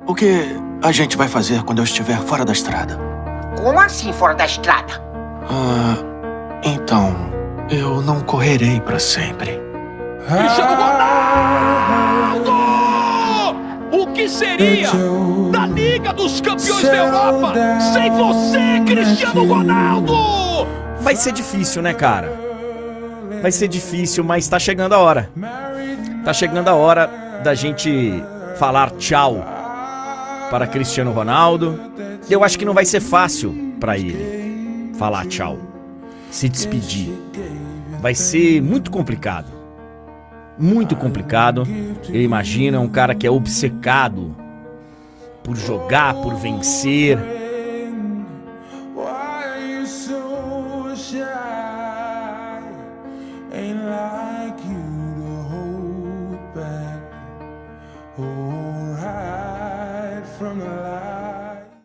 O que a gente vai fazer quando eu estiver fora da estrada? Como assim fora da estrada? Então, eu não correrei pra sempre. Cristiano Ronaldo! O que seria da Liga dos Campeões da Europa sem você, Cristiano Ronaldo? Vai ser difícil, né, cara? Vai ser difícil, mas tá chegando a hora. Tá chegando a hora da gente falar tchau para Cristiano Ronaldo. Eu acho que não vai ser fácil para ele falar tchau, se despedir. Vai ser muito complicado. Muito complicado. Eu imagino, é um cara que é obcecado por jogar, por vencer. From the light.